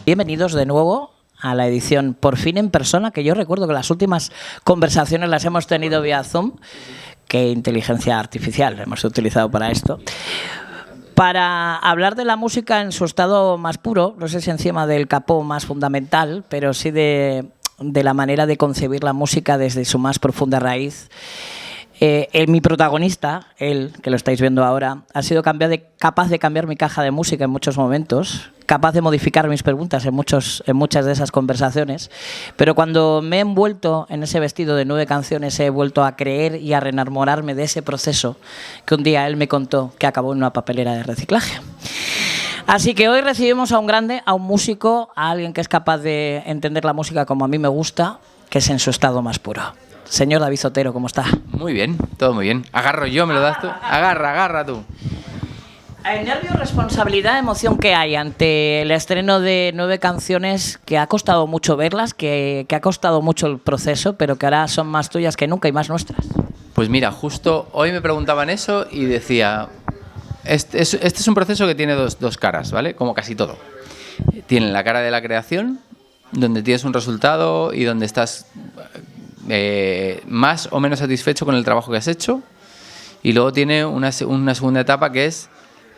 Bienvenidos de nuevo a la edición Por fin en persona, que yo recuerdo que las últimas conversaciones las hemos tenido vía Zoom. Qué inteligencia artificial hemos utilizado para esto. Para hablar de la música en su estado más puro, no sé si encima del capó más fundamental, pero sí de la manera de concebir la música desde su más profunda raíz. Mi protagonista, él, que lo estáis viendo ahora, ha sido capaz de cambiar mi caja de música en muchos momentos, capaz de modificar mis preguntas en muchas de esas conversaciones, pero cuando me he envuelto en ese vestido de 9 canciones he vuelto a creer y a reenamorarme de ese proceso que un día él me contó que acabó en una papelera de reciclaje. Así que hoy recibimos a un grande, a un músico, a alguien que es capaz de entender la música como a mí me gusta, que es en su estado más puro. Señor David Otero, ¿cómo está? Muy bien, todo muy bien. Agarro yo, ¿me lo das tú? Agarra tú. ¿El nervio, responsabilidad, emoción que hay ante el estreno de 9 canciones que ha costado mucho verlas, que ha costado mucho el proceso, pero que ahora son más tuyas que nunca y más nuestras? Pues mira, justo hoy me preguntaban eso y decía, este es un proceso que tiene dos caras, ¿vale? Como casi todo. Tiene la cara de la creación, donde tienes un resultado y donde estás más o menos satisfecho con el trabajo que has hecho, y luego tiene una segunda etapa que es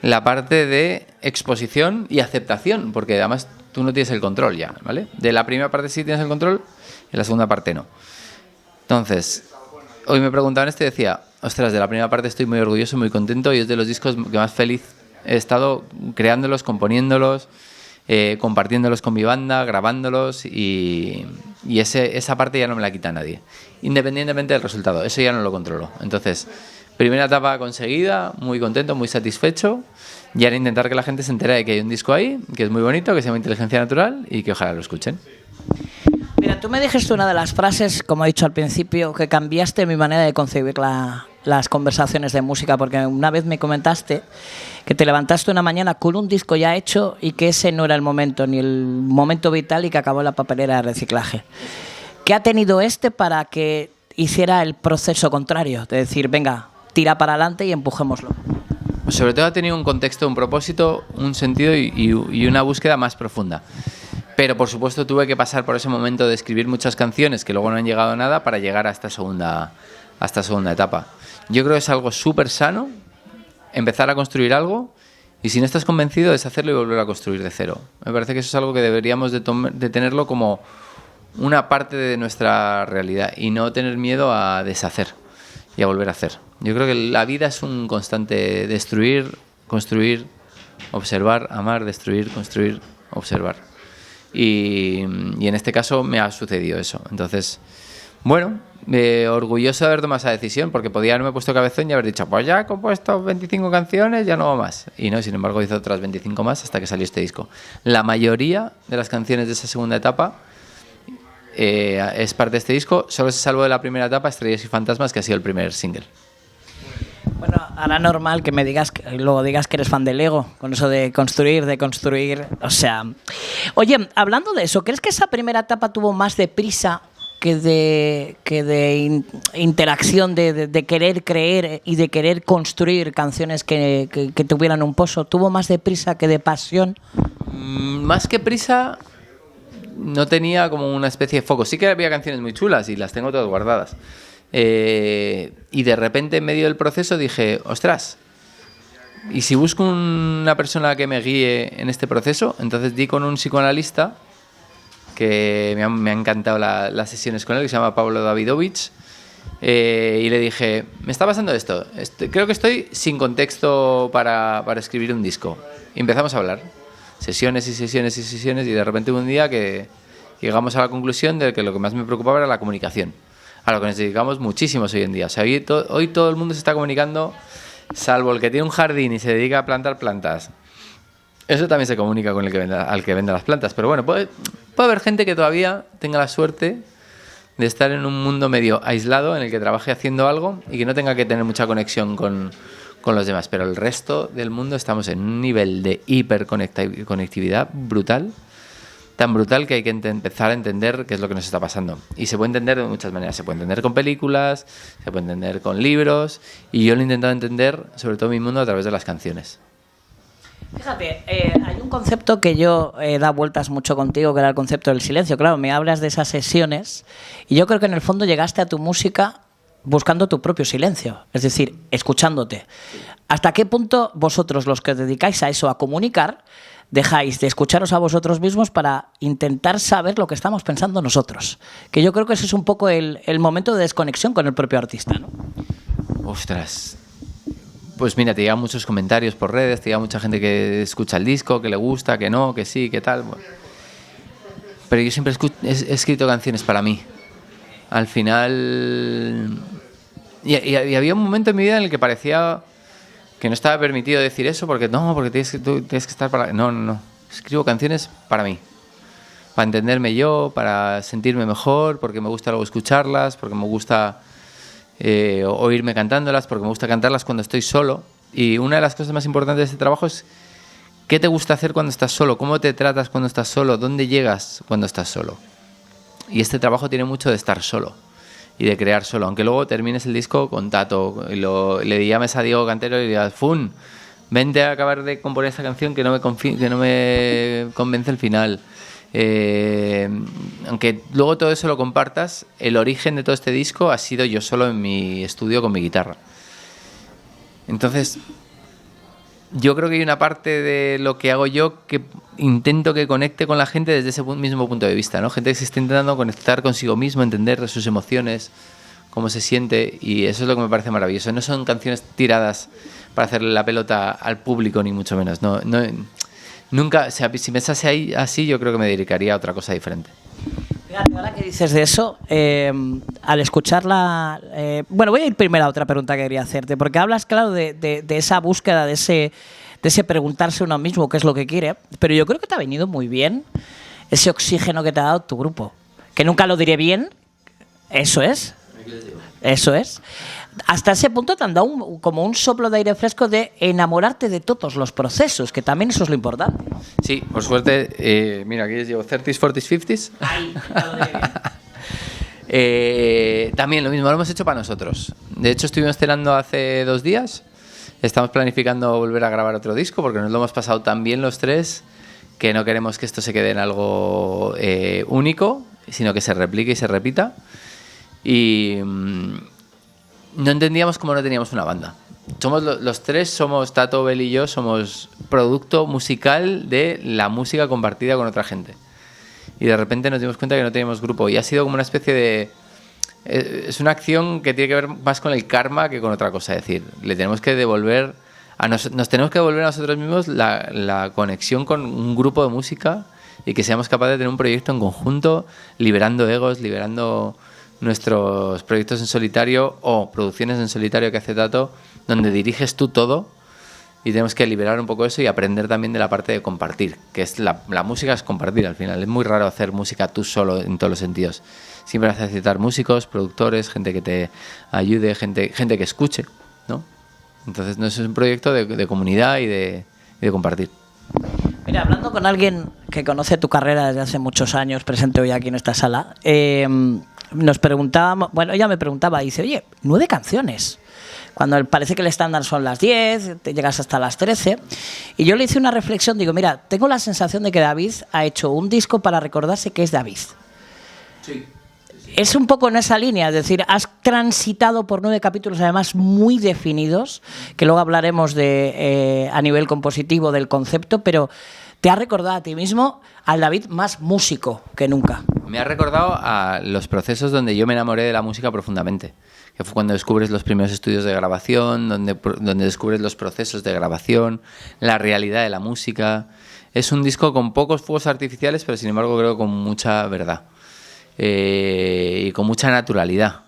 la parte de exposición y aceptación, porque además tú no tienes el control ya, ¿vale? De la primera parte sí tienes el control, en la segunda parte no. Entonces, hoy me preguntaban y decía, ostras, de la primera parte estoy muy orgulloso, muy contento, y es de los discos que más feliz he estado creándolos, componiéndolos, compartiéndolos con mi banda, grabándolos, y esa parte ya no me la quita nadie, independientemente del resultado. Eso ya no lo controlo. Entonces, primera etapa conseguida, muy contento, muy satisfecho, y ahora intentar que la gente se entere de que hay un disco ahí, que es muy bonito, que se llama Inteligencia Natural, y que ojalá lo escuchen. Mira, tú me dijiste una de las frases, como he dicho al principio, que cambiaste mi manera de concebir las conversaciones de música, porque una vez me comentaste que te levantaste una mañana con un disco ya hecho y que ese no era el momento, ni el momento vital, y que acabó en la papelera de reciclaje. ¿Qué ha tenido para que hiciera el proceso contrario? De decir, venga, tira para adelante y empujémoslo. Pues sobre todo ha tenido un contexto, un propósito, un sentido y una búsqueda más profunda. Pero por supuesto tuve que pasar por ese momento de escribir muchas canciones que luego no han llegado a nada para llegar a esta segunda etapa. Yo creo que es algo súper sano empezar a construir algo, y si no estás convencido, deshacerlo y volver a construir de cero. Me parece que eso es algo que deberíamos de tenerlo como una parte de nuestra realidad y no tener miedo a deshacer y a volver a hacer. Yo creo que la vida es un constante destruir, construir, observar, amar, destruir, construir, observar. Y en este caso me ha sucedido eso. Entonces, bueno, orgulloso de haber tomado esa decisión, porque podía haberme puesto cabezón y haber dicho, pues ya he compuesto 25 canciones, ya no va más. Y no, sin embargo hice otras 25 más hasta que salió este disco. La mayoría de las canciones de esa segunda etapa es parte de este disco. Solo se salvó de la primera etapa, Estrellas y Fantasmas, que ha sido el primer single. Bueno, ahora normal que me digas, luego digas que eres fan del Lego, con eso de construir, o sea... Oye, hablando de eso, ¿crees que esa primera etapa tuvo más de prisa que de interacción, de querer creer y de querer construir canciones que tuvieran un pozo? ¿Tuvo más de prisa que de pasión? Más que prisa, no tenía como una especie de foco. Sí que había canciones muy chulas y las tengo todas guardadas. Y de repente en medio del proceso dije, ostras, ¿y si busco una persona que me guíe en este proceso? Entonces di con un psicoanalista que me ha encantado las sesiones con él, que se llama Pablo Davidovich, y le dije, me está pasando esto, creo que estoy sin contexto para escribir un disco. Y empezamos a hablar, sesiones y sesiones y sesiones, y de repente un día que llegamos a la conclusión de que lo que más me preocupaba era la comunicación, a lo que nos dedicamos muchísimos hoy en día. O sea, hoy todo el mundo se está comunicando, salvo el que tiene un jardín y se dedica a plantar plantas. Eso también se comunica con al que vende las plantas. Pero bueno, puede haber gente que todavía tenga la suerte de estar en un mundo medio aislado, en el que trabaje haciendo algo y que no tenga que tener mucha conexión con los demás. Pero el resto del mundo estamos en un nivel de hiperconectividad brutal, tan brutal que hay que empezar a entender qué es lo que nos está pasando. Y se puede entender de muchas maneras. Se puede entender con películas, se puede entender con libros, y yo lo he intentado entender, sobre todo mi mundo, a través de las canciones. Fíjate, hay un concepto que yo he dado vueltas mucho contigo, que era el concepto del silencio. Claro, me hablas de esas sesiones y yo creo que en el fondo llegaste a tu música buscando tu propio silencio, es decir, escuchándote. ¿Hasta qué punto vosotros, los que os dedicáis a eso, a comunicar, dejáis de escucharos a vosotros mismos para intentar saber lo que estamos pensando nosotros? Que yo creo que ese es un poco el momento de desconexión con el propio artista, ¿no? Ostras. Pues mira, te llegan muchos comentarios por redes, te llega mucha gente que escucha el disco, que le gusta, que no, que sí, que tal. Bueno. Pero yo siempre he escrito canciones para mí. Al final... Y había un momento en mi vida en el que parecía que no estaba permitido decir eso, porque tú tienes que estar para... No. Escribo canciones para mí. Para entenderme yo, para sentirme mejor, porque me gusta luego escucharlas, porque me gusta... oírme cantándolas, porque me gusta cantarlas cuando estoy solo. Y una de las cosas más importantes de este trabajo es qué te gusta hacer cuando estás solo, cómo te tratas cuando estás solo, dónde llegas cuando estás solo. Y este trabajo tiene mucho de estar solo y de crear solo, aunque luego termines el disco con Tato y le llames a Diego Cantero y le digas: Fun, vente a acabar de componer esta canción que no me convence el final. Aunque luego todo eso lo compartas, el origen de todo este disco ha sido yo solo en mi estudio con mi guitarra. Entonces, yo creo que hay una parte de lo que hago yo que intento que conecte con la gente desde ese mismo punto de vista, ¿no? Gente que se está intentando conectar consigo mismo, entender sus emociones, cómo se siente, y eso es lo que me parece maravilloso. No son canciones tiradas para hacerle la pelota al público, ni mucho menos. No, nunca, o sea, si pensase así, yo creo que me dedicaría a otra cosa diferente. Fíjate, ahora que dices de eso, al escucharla... bueno, voy a ir primero a otra pregunta que quería hacerte, porque hablas, claro, de esa búsqueda, de ese preguntarse uno mismo qué es lo que quiere, pero yo creo que te ha venido muy bien ese oxígeno que te ha dado tu grupo. Que nunca lo diré bien, eso es. Eso es. Hasta ese punto te han dado como un soplo de aire fresco de enamorarte de todos los procesos, que también eso es lo importante. Sí, por suerte, mira, aquí les llevo 30s, 40s, 50s. Ahí, bien. También lo mismo, lo hemos hecho para nosotros. De hecho, estuvimos cenando hace 2 días. Estamos planificando volver a grabar otro disco porque nos lo hemos pasado tan bien los tres que no queremos que esto se quede en algo único, sino que se replique y se repita. Y... no entendíamos cómo no teníamos una banda. Somos los tres, somos Tato, Bel y yo, somos producto musical de la música compartida con otra gente. Y de repente nos dimos cuenta que no teníamos grupo. Y ha sido como una especie de... es una acción que tiene que ver más con el karma que con otra cosa. Es decir, le tenemos que devolver... nos tenemos que devolver a nosotros mismos la conexión con un grupo de música y que seamos capaces de tener un proyecto en conjunto, liberando egos, liberando... nuestros proyectos en solitario o producciones en solitario que hace Tato, donde diriges tú todo, y tenemos que liberar un poco eso y aprender también de la parte de compartir, que es la música es compartir al final. Es muy raro hacer música tú solo en todos los sentidos. Siempre vas a necesitar músicos, productores, gente que te ayude, gente que escuche, ¿no? Entonces no es un proyecto de comunidad y de compartir. Mira, hablando con alguien que conoce tu carrera desde hace muchos años, presente hoy aquí en esta sala, nos preguntábamos, bueno, ella me preguntaba, dice, oye, 9 canciones, cuando parece que el estándar son las 10, te llegas hasta las 13, y yo le hice una reflexión, digo, mira, tengo la sensación de que David ha hecho un disco para recordarse que es David. Sí. Es un poco en esa línea, es decir, has transitado por 9 capítulos además muy definidos, que luego hablaremos de a nivel compositivo del concepto, pero te has recordado a ti mismo al David más músico que nunca. Me ha recordado a los procesos donde yo me enamoré de la música profundamente, que fue cuando descubres los primeros estudios de grabación, donde descubres los procesos de grabación, la realidad de la música. Es un disco con pocos fuegos artificiales, pero sin embargo creo con mucha verdad y con mucha naturalidad.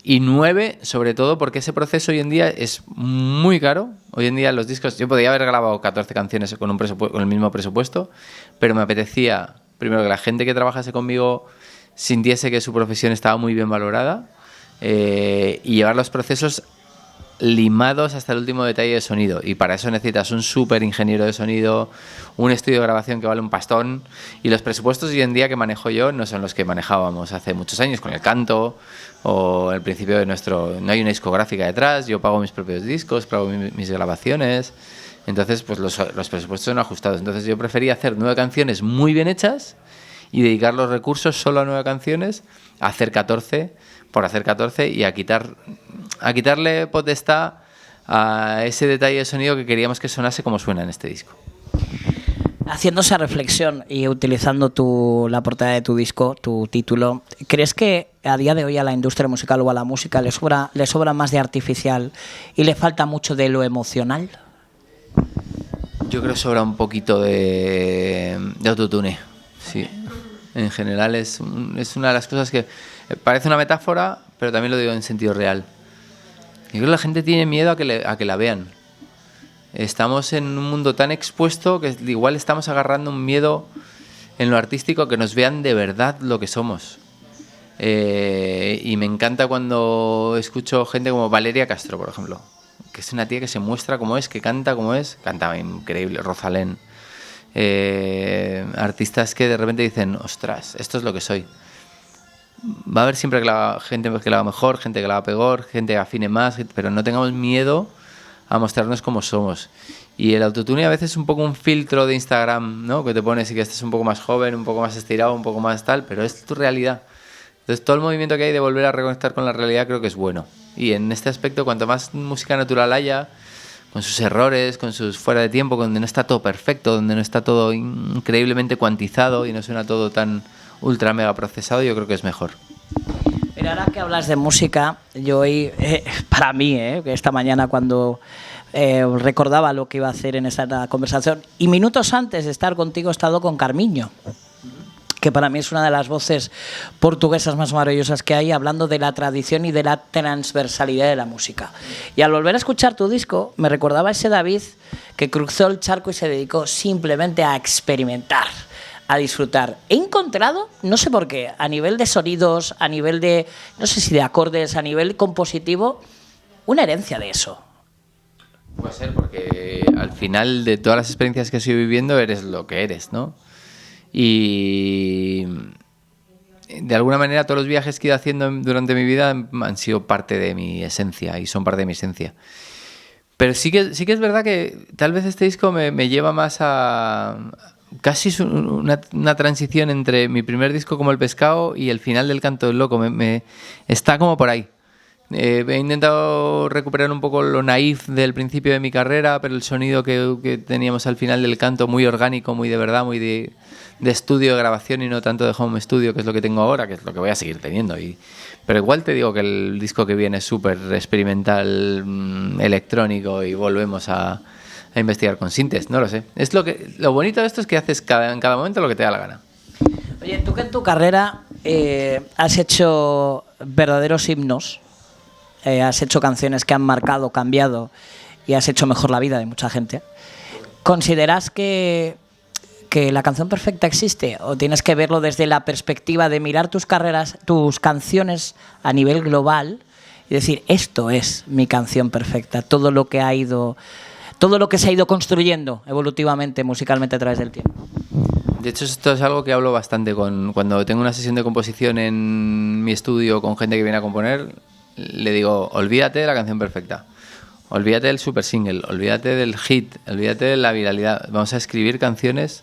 Y 9, sobre todo, porque ese proceso hoy en día es muy caro. Hoy en día los discos... Yo podría haber grabado 14 canciones con el mismo presupuesto, pero me apetecía, primero, que la gente que trabajase conmigo sintiese que su profesión estaba muy bien valorada y llevar los procesos limados hasta el último detalle de sonido, y para eso necesitas un súper ingeniero de sonido, un estudio de grabación que vale un pastón, y los presupuestos hoy en día que manejo yo no son los que manejábamos hace muchos años con el canto, o al principio de nuestro... No hay una discográfica detrás, yo pago mis propios discos, pago mis grabaciones, entonces pues los presupuestos son ajustados. Entonces yo prefería hacer 9 canciones muy bien hechas y dedicar los recursos solo a 9 canciones, a hacer 14 por hacer 14 y a quitarle potestad a ese detalle de sonido que queríamos que sonase como suena en este disco. Haciendo esa reflexión y utilizando la portada de tu disco, tu título, ¿crees que a día de hoy a la industria musical o a la música le sobra más de artificial y le falta mucho de lo emocional? Yo creo que sobra un poquito de autotune, sí. En general es una de las cosas que parece una metáfora, pero también lo digo en sentido real. Yo creo que la gente tiene miedo a que la vean. Estamos en un mundo tan expuesto que igual estamos agarrando un miedo en lo artístico, que nos vean de verdad lo que somos. Y me encanta cuando escucho gente como Valeria Castro, por ejemplo, que es una tía que se muestra como es, que canta como es, canta increíble, Rosalén. Artistas que de repente dicen, ostras, esto es lo que soy. Va a haber siempre gente que la haga mejor, gente que la haga peor, gente que afine más, pero no tengamos miedo a mostrarnos como somos. Y el autotune a veces es un poco un filtro de Instagram, ¿no? Que te pones y que estés un poco más joven, un poco más estirado, un poco más tal, pero es tu realidad. Entonces todo el movimiento que hay de volver a reconectar con la realidad creo que es bueno. Y en este aspecto, cuanto más música natural haya, con sus errores, con sus fuera de tiempo, donde no está todo perfecto, donde no está todo increíblemente cuantizado y no suena todo tan ultra mega procesado, yo creo que es mejor. Pero ahora que hablas de música, yo hoy, para mí, que esta mañana cuando recordaba lo que iba a hacer en esta conversación, y minutos antes de estar contigo he estado con Carmiño, que para mí es una de las voces portuguesas más maravillosas que hay, hablando de la tradición y de la transversalidad de la música. Y al volver a escuchar tu disco, me recordaba ese David que cruzó el charco y se dedicó simplemente a experimentar, a disfrutar. He encontrado, no sé por qué, a nivel de sonidos, a nivel de, no sé si de acordes, a nivel compositivo, una herencia de eso. Puede ser, porque al final de todas las experiencias que estoy viviendo eres lo que eres, ¿no? Y de alguna manera todos los viajes que he ido haciendo durante mi vida han sido parte de mi esencia y son parte de mi esencia. Pero sí que es verdad que tal vez este disco me lleva más a casi una transición entre mi primer disco como El Pescado y el final del Canto del Loco. Está como por ahí. He intentado recuperar un poco lo naif del principio de mi carrera, pero el sonido que teníamos al final del canto, muy orgánico, muy de verdad, muy de estudio de grabación y no tanto de home studio, que es lo que tengo ahora, que es lo que voy a seguir teniendo. Pero igual te digo que el disco que viene es súper experimental, electrónico, y volvemos a investigar con sintes, no lo sé. Lo bonito de esto es que haces en cada momento lo que te da la gana. Oye, tú que en tu carrera has hecho verdaderos himnos, has hecho canciones que han marcado, cambiado y has hecho mejor la vida de mucha gente. ¿Consideras que la canción perfecta existe o tienes que verlo desde la perspectiva de mirar tus canciones a nivel global y decir, esto es mi canción perfecta, todo lo que se ha ido construyendo evolutivamente, musicalmente a través del tiempo? De hecho, esto es algo que hablo bastante cuando tengo una sesión de composición en mi estudio con gente que viene a componer. Le digo, olvídate de la canción perfecta, olvídate del super single, olvídate del hit, olvídate de la viralidad. Vamos a escribir canciones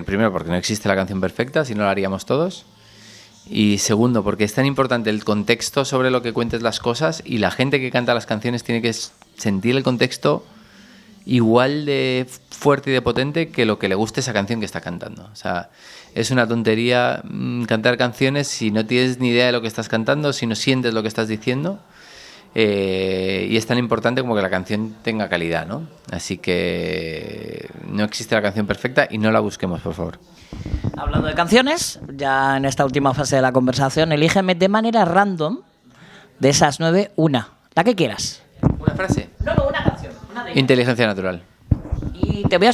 primero porque no existe la canción perfecta, si no la haríamos todos, y segundo porque es tan importante el contexto sobre lo que cuentes las cosas, y la gente que canta las canciones tiene que sentir el contexto igual de fuerte y de potente que lo que le guste esa canción que está cantando. O sea, es una tontería cantar canciones si no tienes ni idea de lo que estás cantando, si no sientes lo que estás diciendo, y es tan importante como que la canción tenga calidad, ¿no? Así que no existe la canción perfecta y no la busquemos, por favor. Hablando de canciones, ya en esta última fase de la conversación, elígeme de manera random, de esas 9, una, la que quieras. ¿Una frase? No, una canción. Una de ellas. Inteligencia natural. Y te voy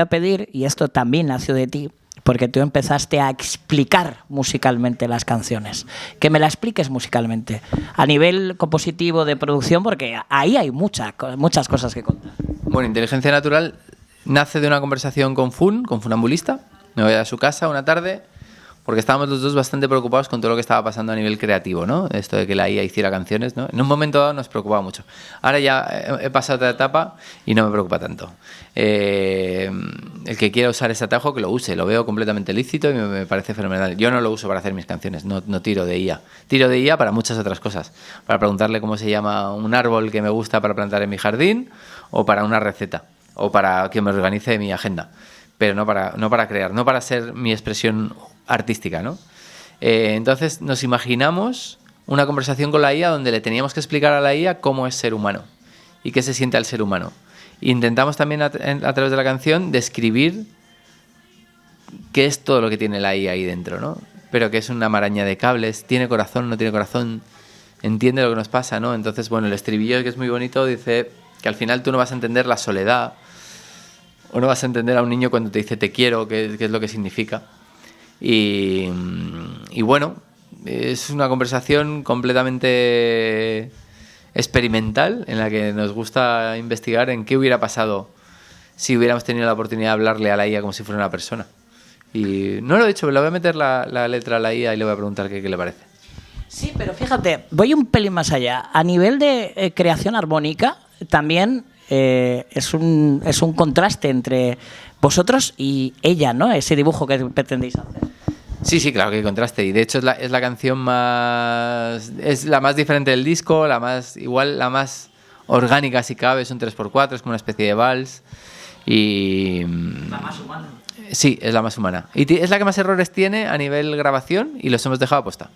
a pedir, y esto también nació de ti, porque tú empezaste a explicar musicalmente las canciones. Que me la expliques musicalmente, a nivel compositivo, de producción, porque ahí hay muchas cosas que contar. Bueno, Inteligencia Natural nace de una conversación con Funambulista. Me voy a su casa una tarde porque estábamos los dos bastante preocupados con todo lo que estaba pasando a nivel creativo, ¿no? Esto de que la IA hiciera canciones, ¿no? En un momento dado nos preocupaba mucho. Ahora ya he pasado otra etapa y no me preocupa tanto. El que quiera usar ese atajo, que lo use. Lo veo completamente lícito y me parece fenomenal. Yo no lo uso para hacer mis canciones, no tiro de IA. Tiro de IA para muchas otras cosas. Para preguntarle cómo se llama un árbol que me gusta para plantar en mi jardín, o para una receta, o para que me organice mi agenda. Pero no para crear, no para ser mi expresión artística, ¿no? Entonces nos imaginamos una conversación con la IA donde le teníamos que explicar a la IA cómo es ser humano y qué se siente al ser humano. Intentamos también a través de la canción describir qué es todo lo que tiene la IA ahí dentro, ¿no? Pero que es una maraña de cables, tiene corazón, no tiene corazón, entiende lo que nos pasa, ¿no? Entonces, bueno, el estribillo, que es muy bonito, dice que al final tú no vas a entender la soledad, o no vas a entender a un niño cuando te dice te quiero, qué es lo que significa. Y bueno, es una conversación completamente experimental en la que nos gusta investigar en qué hubiera pasado si hubiéramos tenido la oportunidad de hablarle a la IA como si fuera una persona. Y no lo he hecho, pero le voy a meter la letra a la IA y le voy a preguntar qué le parece. Sí, pero fíjate, voy un pelín más allá. A nivel de creación armónica, también es un contraste entre vosotros y ella, ¿no? Ese dibujo que pretendéis hacer. Sí, claro que hay contraste. Y de hecho es la canción más... Es la más diferente del disco, la más orgánica si cabe, es un 3x4, es como una especie de vals. Y... La más humana. Sí, es la más humana. Y es la que más errores tiene a nivel grabación y los hemos dejado aposta.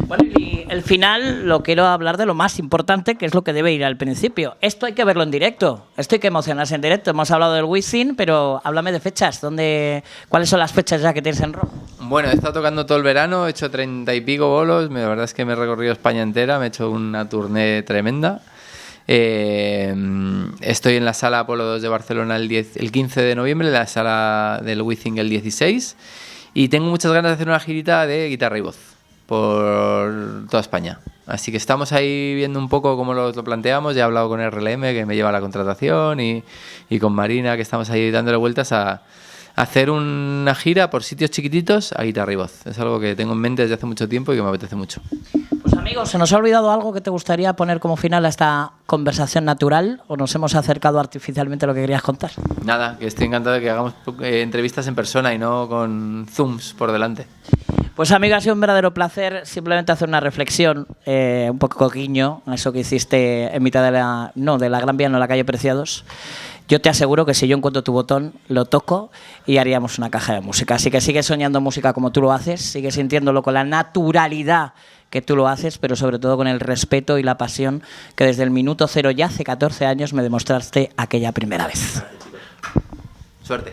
Bueno, y el final lo quiero hablar de lo más importante, que es lo que debe ir al principio. Esto hay que verlo en directo, esto hay que emocionarse en directo. Hemos hablado del Wisin, pero háblame de fechas. ¿Cuáles son las fechas ya que tienes en rojo? Bueno, he estado tocando todo el verano, he hecho 30 y pico bolos, la verdad es que me he recorrido España entera, me he hecho una tournée tremenda. Estoy en la Sala Apolo 2 de Barcelona el 15 de noviembre, en la sala del Wizzing el 16, y tengo muchas ganas de hacer una girita de guitarra y voz por toda España. Así que estamos ahí viendo un poco cómo lo planteamos. Ya he hablado con RLM, que me lleva la contratación, y con Marina, que estamos ahí dándole vueltas a hacer una gira por sitios chiquititos a guitarra y voz. Es algo que tengo en mente desde hace mucho tiempo y que me apetece mucho. Pues amigos, ¿se nos ha olvidado algo que te gustaría poner como final a esta conversación natural, o nos hemos acercado artificialmente a lo que querías contar? Nada, que estoy encantado de que hagamos entrevistas en persona y no con Zooms por delante. Pues amigo, ha sido un verdadero placer simplemente hacer una reflexión, un poco guiño a eso que hiciste en mitad de la Gran Vía, no, en la calle Preciados. Yo te aseguro que si yo encuentro tu botón, lo toco y haríamos una caja de música. Así que sigue soñando música como tú lo haces, sigue sintiéndolo con la naturalidad que tú lo haces, pero sobre todo con el respeto y la pasión que desde el minuto cero, ya hace 14 años, me demostraste aquella primera vez. Suerte.